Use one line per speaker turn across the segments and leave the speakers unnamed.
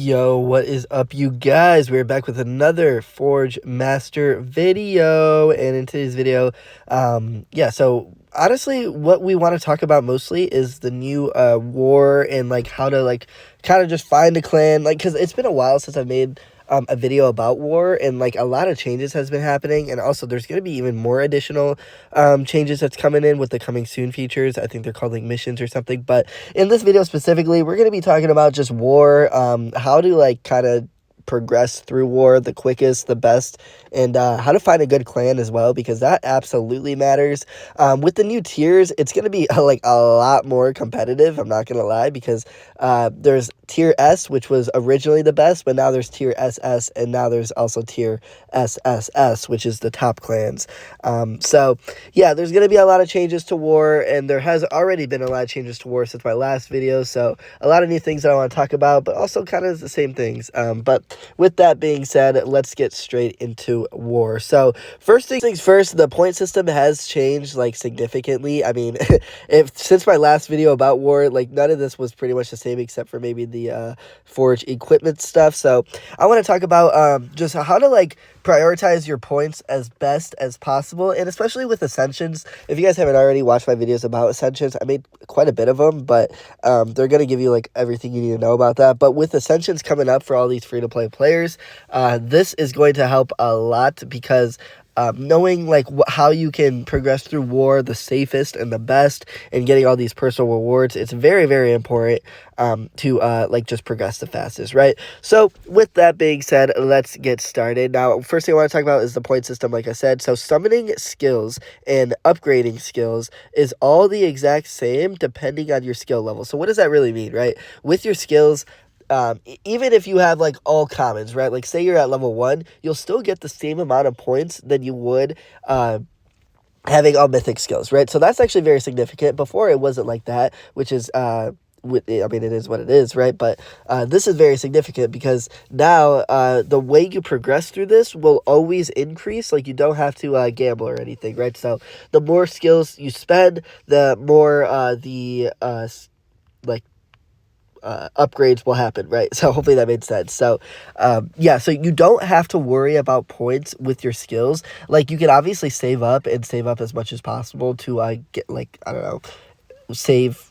Yo, what is up, you guys? We're back with another Forge Master video, and in today's video, so honestly, what we want to talk about mostly is the new war and like how to like kind of just find a clan, like because it's been a while since I've made a video about war, and like a lot of changes has been happening, and also there's going to be even more additional changes that's coming in with the coming soon features. I think they're called like missions or something, but in this video specifically, we're going to be talking about just war, how to like kind of progress through war the quickest, the best, and how to find a good clan as well, because that absolutely matters. With the new tiers, it's going to be like a lot more competitive, I'm not going to lie, because there's tier S, which was originally the best, but now there's tier SS, and now there's also tier SSS, which is the top clans. So yeah, there's going to be a lot of changes to war, and there has already been a lot of changes to war since my last video, so a lot of new things that I want to talk about, but also kind of the same things. But with that being said, let's get straight into war. So first things first, the point system has changed like significantly. I mean, if since my last video about war, like none of this was pretty much the same except for maybe the forge equipment stuff. So I want to talk about just how to like prioritize your points as best as possible, and especially with ascensions. If you guys haven't already watched my videos about ascensions, I made quite a bit of them, but they're going to give you like everything you need to know about that. But with ascensions coming up for all these free-to-play players, this is going to help a lot, because knowing like how you can progress through war the safest and the best, and getting all these personal rewards, it's very, very important to like just progress the fastest, right? So with that being said, let's get started. Now, first thing I want to talk about is the point system, like I said. So summoning skills and upgrading skills is all the exact same depending on your skill level. So what does that really mean, right? With your skills, even if you have like all commons, right? Like say you're at level 1, you'll still get the same amount of points than you would having all mythic skills, right? So that's actually very significant. Before it wasn't like that, which is I mean, it is what it is, right? But this is very significant, because now the way you progress through this will always increase. Like you don't have to gamble or anything, right? So the more skills you spend, the more upgrades will happen, right? So hopefully that made sense. So yeah, so you don't have to worry about points with your skills. Like you can obviously save up as much as possible to get like, I don't know, save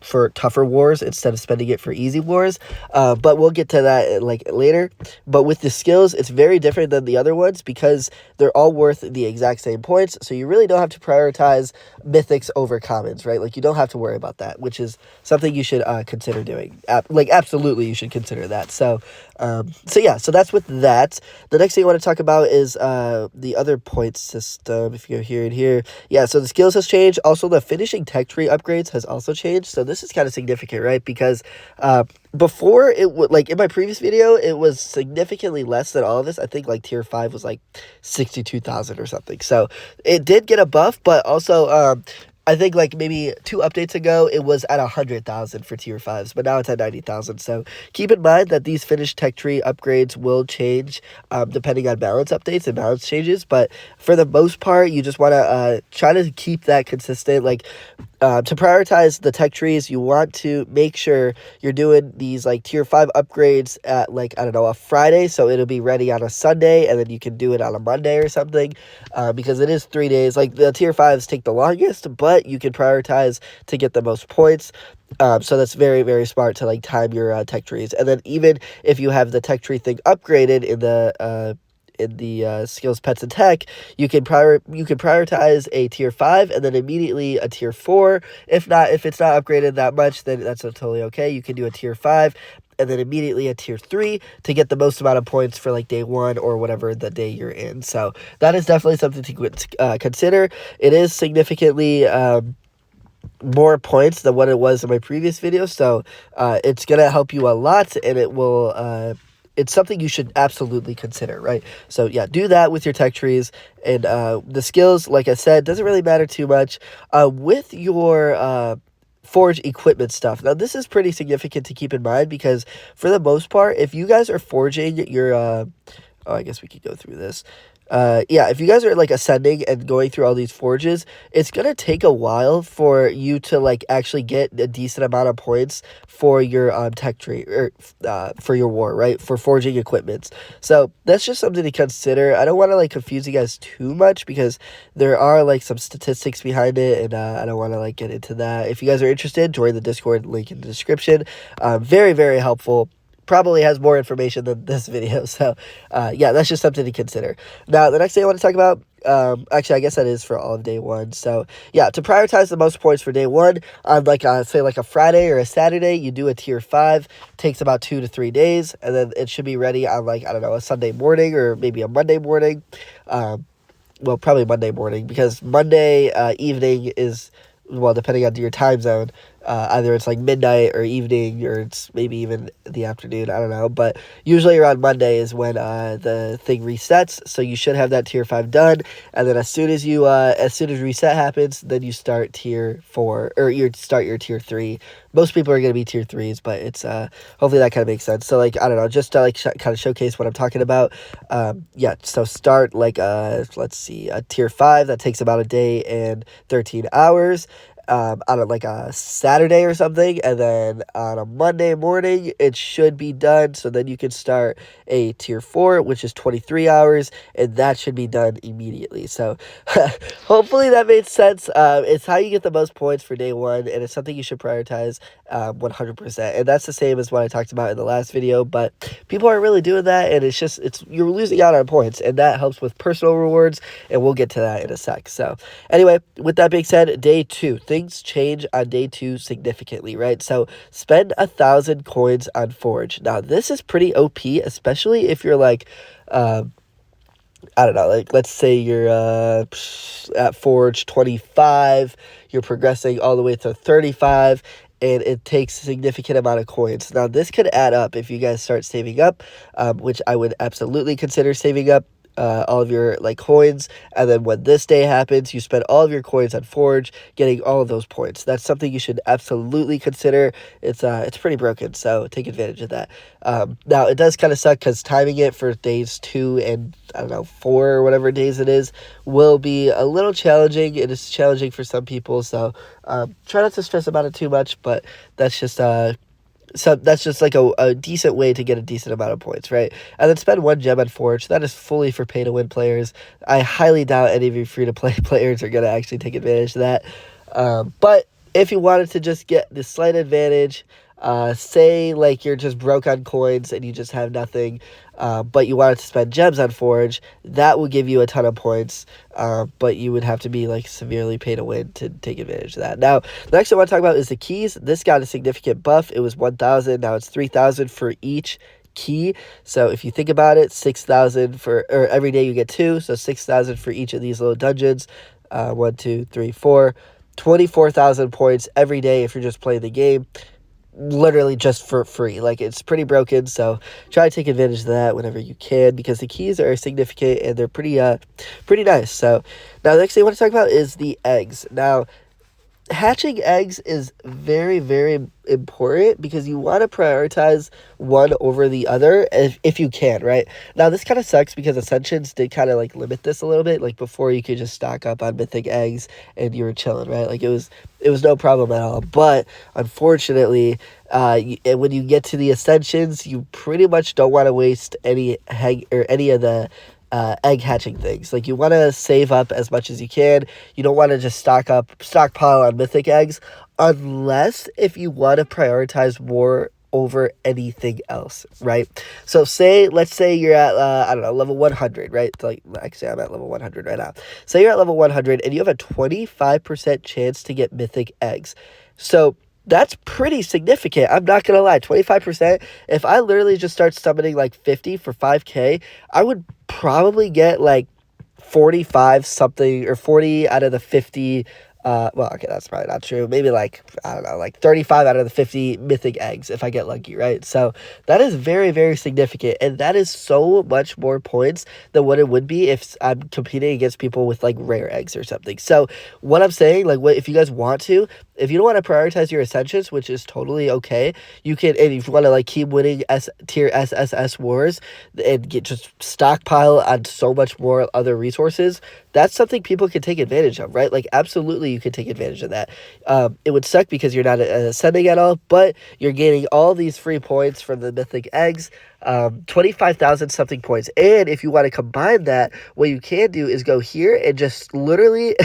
for tougher wars instead of spending it for easy wars, but we'll get to that like later. But with the skills, it's very different than the other ones, because they're all worth the exact same points, so you really don't have to prioritize mythics over commons, right? Like you don't have to worry about that, which is something you should consider doing. Like absolutely you should consider that. So yeah, so that's with that. The next thing I want to talk about is the other point system. If you go here and here, yeah, so the skills has changed. Also, the finishing tech tree upgrades has also changed. So this is kind of significant, right? Because before it would, like in my previous video, it was significantly less than all of this. I think like tier 5 was like 62,000 or something. So it did get a buff, but also I think like maybe 2 updates ago, it was at 100,000 for tier 5s, but now it's at 90,000. So keep in mind that these finished tech tree upgrades will change depending on balance updates and balance changes. But for the most part, you just want to try to keep that consistent. Like to prioritize the tech trees, you want to make sure you're doing these like tier 5 upgrades at like, I don't know, a Friday, so it'll be ready on a Sunday, and then you can do it on a Monday or something, because it is 3 days. Like the tier 5s take the longest, but you can prioritize to get the most points. So that's very, very smart to like time your tech trees. And then even if you have the tech tree thing upgraded in the skills, pets, and tech, you can prioritize a tier 5 and then immediately a tier 4. If it's not upgraded that much, then that's totally okay. You can do a tier 5 and then immediately a tier 3 to get the most amount of points for like day 1 or whatever the day you're in. So that is definitely something to consider. It is significantly more points than what it was in my previous video, so it's gonna help you a lot, and it will it's something you should absolutely consider, right? So yeah, do that with your tech trees. And the skills, like I said, doesn't really matter too much. With your forge equipment stuff, now this is pretty significant to keep in mind, because for the most part, if you guys are forging your Oh, I guess we could go through this. Yeah, if you guys are like ascending and going through all these forges, it's gonna take a while for you to like actually get a decent amount of points for your tech tree or for your war, right? For forging equipments. So that's just something to consider. I don't want to like confuse you guys too much because there are like some statistics behind it, and I don't want to like get into that. If you guys are interested, join the Discord link in the description. Very very helpful, probably has more information than this video. So, yeah, that's just something to consider. Now, the next thing I want to talk about, actually, I guess that is for all of day one. So, yeah, to prioritize the most points for day one, on like say like a Friday or a Saturday, you do a tier 5. Takes about 2 to 3 days, and then it should be ready on like, I don't know, a Sunday morning or maybe a Monday morning. Well, probably Monday morning, because Monday evening is, well, depending on your time zone, either it's like midnight or evening, or it's maybe even the afternoon. I don't know. But usually around Monday is when the thing resets. So you should have that tier 5 done. And then as soon as reset happens, then you start tier 4, or you start your tier 3. Most people are going to be tier 3s, but it's hopefully that kind of makes sense. So like, I don't know, just to like kind of showcase what I'm talking about. Yeah, so start like let's see, a tier 5 that takes about a day and 13 hours. On like a Saturday or something, and then on a Monday morning it should be done. So then you can start a tier 4, which is 23 hours, and that should be done immediately. So hopefully that made sense. It's how you get the most points for day one, and it's something you should prioritize 100%. And that's the same as what I talked about in the last video, but people aren't really doing that, and you're losing out on points, and that helps with personal rewards, and we'll get to that in a sec. So anyway, with that being said, day 2, things change on day 2 significantly, right? So spend 1,000 coins on Forge. Now this is pretty OP, especially if you're like, I don't know, like let's say you're at Forge 25, you're progressing all the way to 35, and it takes a significant amount of coins. Now this could add up if you guys start saving up, which I would absolutely consider saving up all of your like coins, and then when this day happens, you spend all of your coins on Forge, getting all of those points. That's something you should absolutely consider. It's pretty broken, so take advantage of that. Now it does kind of suck because timing it for days 2 and I don't know 4 or whatever days it is will be a little challenging. It is challenging for some people, so try not to stress about it too much. But that's just so that's just like a decent way to get a decent amount of points, right? And then spend 1 gem on Forge. That is fully for pay-to-win players. I highly doubt any of you free-to-play players are going to actually take advantage of that. But if you wanted to just get the slight advantage, say like you're just broke on coins and you just have nothing, but you wanted to spend gems on Forge, that will give you a ton of points, but you would have to be like severely pay to win to take advantage of that. Now, the next thing I want to talk about is the keys. This got a significant buff. It was 1,000, now it's 3,000 for each key. So if you think about it, 6,000 for, or every day you get 2, so 6,000 for each of these little dungeons. 1, 2, 3, 4, 24,000 points every day if you're just playing the game, literally just for free. Like, it's pretty broken, so try to take advantage of that whenever you can, because the keys are significant and they're pretty nice. So now the next thing I want to talk about is the eggs. Now, hatching eggs is very, very important because you want to prioritize one over the other if you can, right? Now, this kind of sucks because Ascensions did kind of like limit this a little bit. Like, before you could just stock up on mythic eggs and you were chilling, right? Like, it was no problem at all. But unfortunately, when you get to the Ascensions, you pretty much don't want to waste any egg or any of the egg hatching things. Like, you want to save up as much as you can. You don't want to just stockpile on mythic eggs, unless if you want to prioritize war over anything else, right? So let's say you're at I don't know, level 100, right? Like, actually I'm at level 100 right now. So you're at level 100 and you have a 25% chance to get mythic eggs. So that's pretty significant. I'm not going to lie. 25%. If I literally just start summoning like 50 for 5k, I would probably get like 45 something, or 40 out of the 50 Well, okay, that's probably not true. Maybe like, I don't know, like 35 out of the 50 mythic eggs if I get lucky, right? So that is very, very significant. And that is so much more points than what it would be if I'm competing against people with like rare eggs or something. So what I'm saying, like, what if you guys want to, if you don't want to prioritize your ascensions, which is totally okay, you can, and if you want to like keep winning tier SSS wars and get just stockpile on so much more other resources, that's something people can take advantage of, right? Like, absolutely, you can take advantage of that. It would suck because you're not ascending at all, but you're gaining all these free points from the mythic eggs, 25,000 something points. And if you want to combine that, what you can do is go here and just literally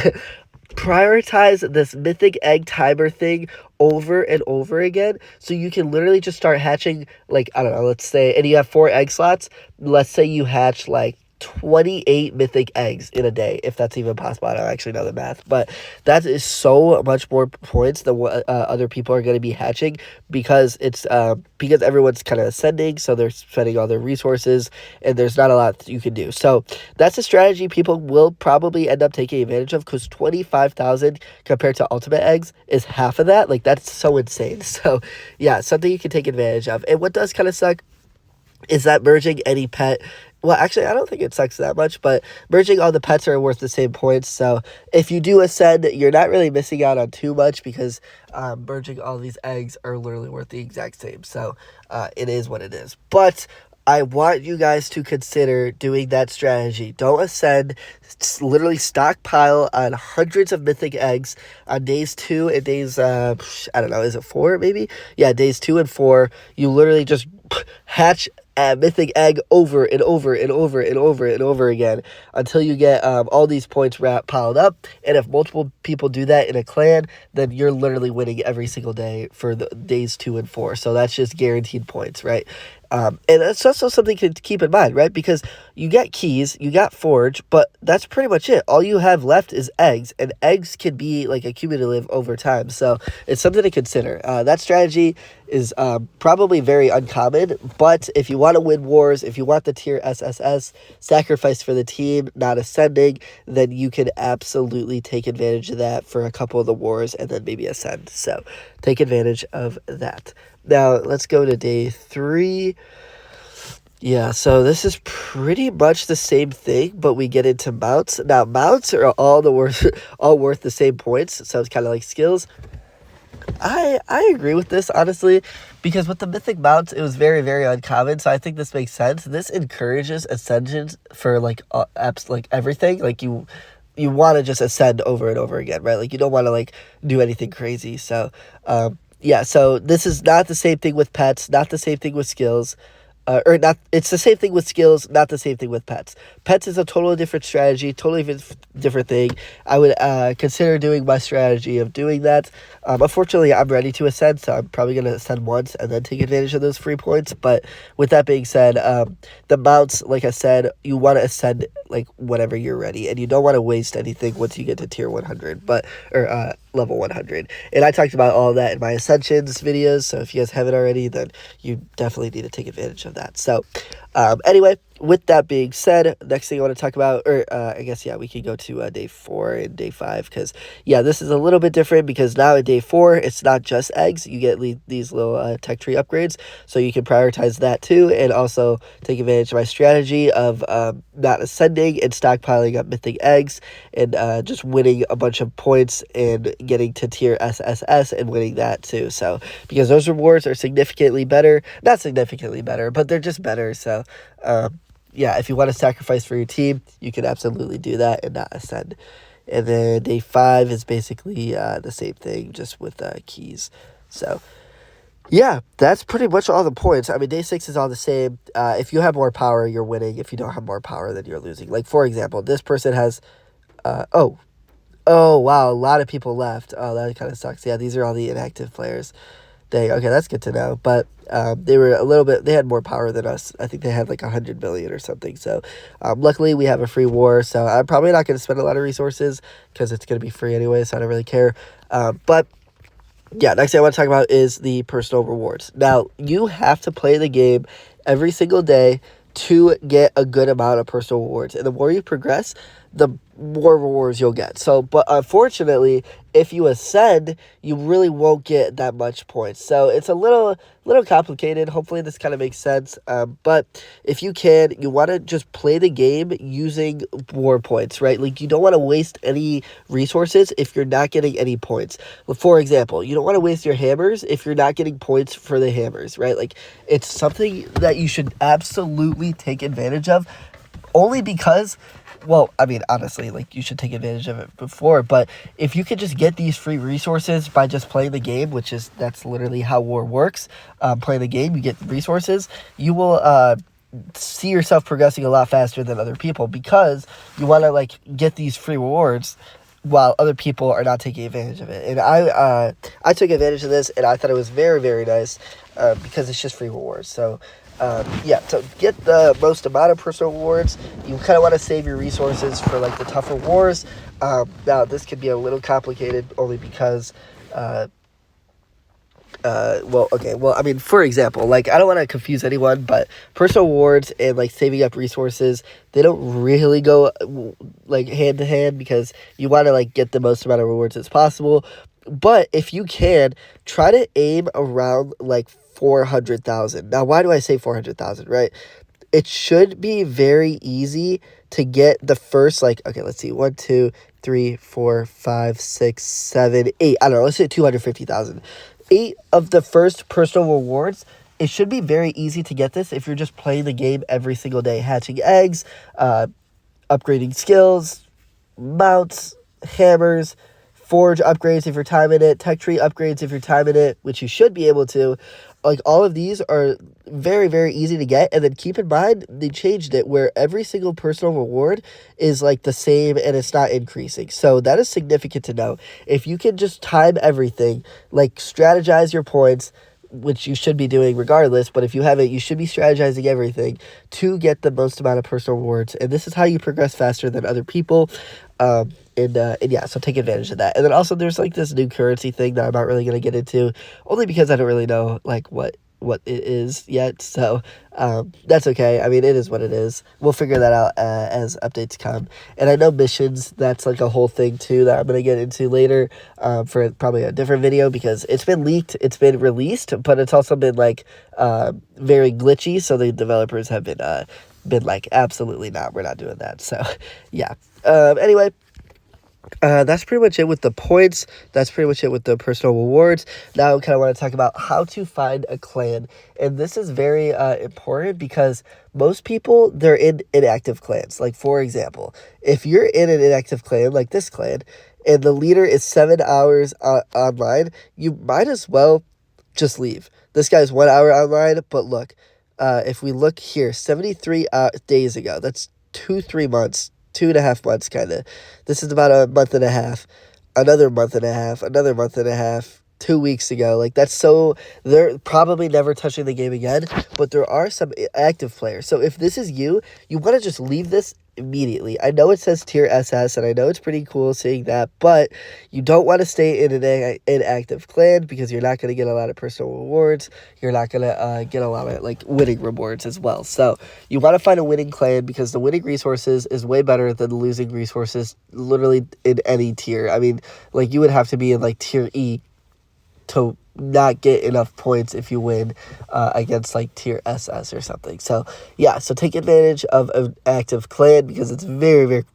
prioritize this mythic egg timer thing over and over again, so you can literally just start hatching, like, I don't know, let's say, and you have 4 egg slots, let's say you hatch like 28 mythic eggs in a day, if that's even possible. I don't actually know the math, but that is so much more points than what other people are going to be hatching, because it's because everyone's kind of ascending, so they're spending all their resources, and there's not a lot you can do. So that's a strategy people will probably end up taking advantage of, because 25,000 compared to ultimate eggs is half of that. Like, that's so insane. So yeah, something you can take advantage of. And what does kind of suck is that merging any pet, well, actually, I don't think it sucks that much, but merging all the pets are worth the same points. So if you do ascend, you're not really missing out on too much, because merging all these eggs are literally worth the exact same. So it is what it is. But I want you guys to consider doing that strategy. Don't ascend. Literally stockpile on hundreds of mythic eggs on days 2 and days, I don't know, is it 4 maybe? Yeah, days 2 and 4. You literally just hatch a mythic egg over and over and over and over and over again until you get all these points piled up. And if multiple people do that in a clan, then you're literally winning every single day for the days 2 and 4. So that's just guaranteed points, right? And that's also something to keep in mind, right? Because you get keys, you got forge, but that's pretty much it. All you have left is eggs, and eggs can be like accumulative over time. So it's something to consider. That strategy is probably very uncommon, but if you want to win wars, if you want the tier SSS, sacrifice for the team, not ascending, then you can absolutely take advantage of that for a couple of the wars and then maybe ascend. So take advantage of that. Now, let's go to day 3. Yeah, so this is pretty much the same thing, but we get into mounts. Now, mounts are all worth the same points, so it's kind of like skills. I agree with this, honestly, because with the mythic mounts, it was very, very uncommon, so I think this makes sense. This encourages ascensions for, like, apps, like, everything. Like, you want to just ascend over and over again, right? Like, you don't want to, like, do anything crazy, so, yeah, so this is not the same thing with pets, not the same thing with skills, or not. It's the same thing with skills, not the same thing with pets. Pets is a totally different strategy, totally different thing. I would consider doing my strategy of doing that. Unfortunately, I'm ready to ascend, so I'm probably going to ascend once and then take advantage of those free points. But with that being said, the mounts, like I said, you want to ascend like whenever you're ready, and you don't want to waste anything once you get to tier 100, or level 100. And I talked about all of that in my ascensions videos, so if you guys haven't already, then you definitely need to take advantage of that. So anyway, with that being said, next thing I want to talk about, or I guess, yeah, we can go to day 4 and day 5, because, yeah, this is a little bit different, because now in day 4, it's not just eggs. You get these little tech tree upgrades, so you can prioritize that too, and also take advantage of my strategy of not ascending and stockpiling up mythic eggs, and just winning a bunch of points and getting to tier SSS and winning that too. So, because those rewards are significantly better, not significantly better, but they're just better. So, yeah, if you want to sacrifice for your team, you can absolutely do that and not ascend. And then day 5 is basically the same thing, just with keys. So, yeah, that's pretty much all the points. I mean, day 6 is all the same. If you have more power, you're winning. If you don't have more power, then you're losing. Like, for example, this person has... Oh, wow, a lot of people left. Oh, that kind of sucks. Yeah, these are all the inactive players. Dang, okay, that's good to know. But they were a little bit, they had more power than us. I think they had like 100 million or something. So luckily we have a free war. So I'm probably not going to spend a lot of resources because it's going to be free anyway. So I don't really care. But yeah, next thing I want to talk about is the personal rewards. Now, you have to play the game every single day to get a good amount of personal rewards. And the more you progress, the more rewards you'll get. So, but unfortunately, if you ascend, you really won't get that much points. So it's a little complicated. Hopefully this kind of makes sense. But if you can, you want to just play the game using war points, right? Like, you don't want to waste any resources if you're not getting any points. For example, you don't want to waste your hammers if you're not getting points for the hammers, right? Like, it's something that you should absolutely take advantage of, only because, well, I mean, honestly, like, you should take advantage of it before, but if you could just get these free resources by just playing the game, that's literally how war works. Playing the game, you get resources, you will see yourself progressing a lot faster than other people, because you want to, like, get these free rewards while other people are not taking advantage of it. And I took advantage of this, and I thought it was very, very nice, because it's just free rewards. So yeah, to get the most amount of personal rewards, you kind of want to save your resources for, like, the tougher wars. Now, this could be a little complicated, only because I mean, for example, like, I don't want to confuse anyone, but personal rewards and, like, saving up resources, they don't really go, like, hand to hand, because you want to, like, get the most amount of rewards as possible. But if you can, try to aim around, like, 400,000. Now, why do I say 400,000, right? It should be very easy to get the first, like, okay, let's see, 1, 2, 3, 4, 5, 6, 7, 8. I don't know, let's say 250,000. 8 of the first personal rewards. It should be very easy to get this if you're just playing the game every single day, hatching eggs, upgrading skills, mounts, hammers, forge upgrades if you're timing it, tech tree upgrades if you're timing it, which you should be able to. Like, all of these are very, very easy to get. And then keep in mind, they changed it where every single personal reward is, like, the same and it's not increasing. So that is significant to know. If you can just time everything, like, strategize your points, which you should be doing regardless, but if you haven't, you should be strategizing everything to get the most amount of personal rewards. And this is how you progress faster than other people. And yeah, so take advantage of that. And then also, there's, like, this new currency thing that I'm not really going to get into, only because I don't really know, like, what it is yet. So that's okay. I mean, it is what it is. We'll figure that out as updates come. And I know missions, that's, like, a whole thing too that I'm going to get into later, for probably a different video, because it's been leaked, it's been released, but it's also been, like, very glitchy. So the developers have been like, absolutely not, we're not doing that. So yeah. Anyway, that's pretty much it with the points. That's pretty much it with the personal rewards. Now I kind of want to talk about how to find a clan. And this is very important, because most people, they're in inactive clans. Like, for example, if you're in an inactive clan, like this clan, and the leader is 7 hours online, you might as well just leave. This guy's 1 hour online, but look, if we look here, 73 days ago, that's 3 months, 2.5 months, kind of. This is about a month and a half, another month and a half, another month and a half, 2 weeks ago. Like, that's so, they're probably never touching the game again, but there are some active players. So if this is you, you want to just leave this immediately. I know it says tier SS, and I know it's pretty cool seeing that, but you don't want to stay in an inactive clan, because you're not going to get a lot of personal rewards. You're not going to get a lot of, like, winning rewards as well. So you want to find a winning clan, because the winning resources is way better than the losing resources literally in any tier. I mean, like, you would have to be in, like, tier E to not get enough points if you win against, like, tier SS or something. So yeah, so take advantage of an active clan, because it's very, very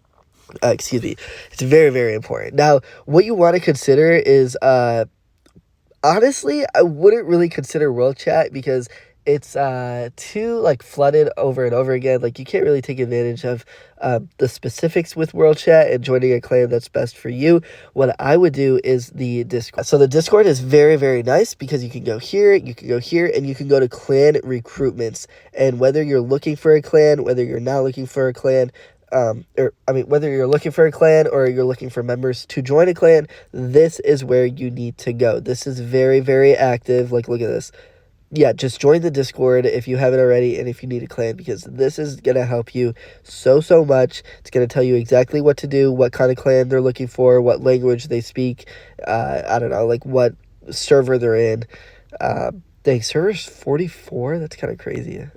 it's very, very important. Now, what you want to consider is honestly, I wouldn't really consider world chat, because it's too, like, flooded over and over again. Like, you can't really take advantage of the specifics with world chat and joining a clan that's best for you. What I would do is the Discord. So the Discord is very, very nice, because you can go here, you can go here, and you can go to clan recruitments. And whether you're looking for a clan, whether you're not looking for a clan, whether you're looking for a clan or you're looking for members to join a clan, this is where you need to go. This is very, very active. Like, look at this. Yeah, just join the Discord if you haven't already, and if you need a clan, because this is going to help you so much. It's going to tell you exactly what to do, what kind of clan they're looking for, what language they speak, I don't know, like, what server they're in. Dang, server's 44? That's kind of crazy. I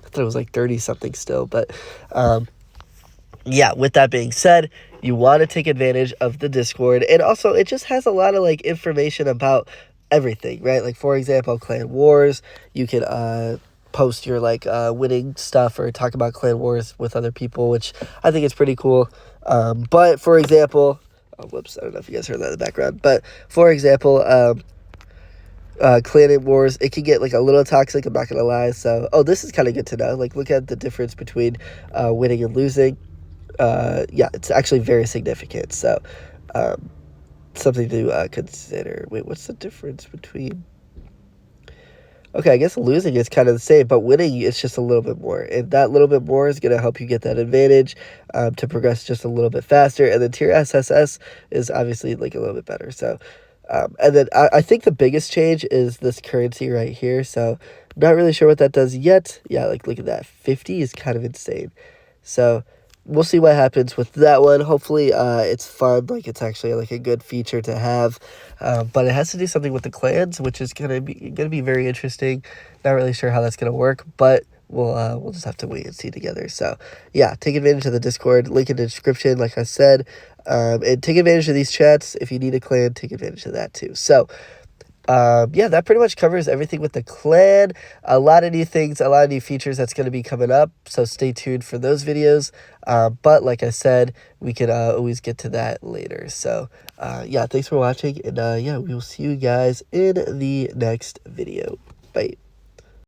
thought it was, like, 30-something still, but yeah, with that being said, you want to take advantage of the Discord. And also, it just has a lot of like information about everything, right? Like, for example, Clan Wars. You can post your like winning stuff or talk about Clan Wars with other people, which I think is pretty cool. But for example, oh, whoops, I don't know if you guys heard that in the background. But for example, Clan Wars, it can get like a little toxic. I'm not gonna lie. So, oh, this is kind of good to know. Like, look at the difference between winning and losing. Yeah, it's actually very significant. So, um, something to consider. Wait, what's the difference between? Okay, I guess losing is kind of the same, but winning it's just a little bit more, and that little bit more is going to help you get that advantage to progress just a little bit faster. And then tier SSS is obviously like a little bit better. So, and then I think the biggest change is this currency right here. So, I'm not really sure what that does yet. Yeah, like look at that, 50 is kind of insane. So we'll see what happens with that one. Hopefully, it's fun. Like it's actually like a good feature to have, but it has to do something with the clans, which is gonna be very interesting. Not really sure how that's gonna work, but we'll just have to wait and see together. So yeah, take advantage of the Discord. Link in the description, like I said, and take advantage of these chats. If you need a clan, take advantage of that too. So yeah, that pretty much covers everything with the clan. A lot of new things, a lot of new features that's going to be coming up. So stay tuned for those videos. But like I said, we can always get to that later. So yeah, thanks for watching. And yeah, we will see you guys in the next video. Bye.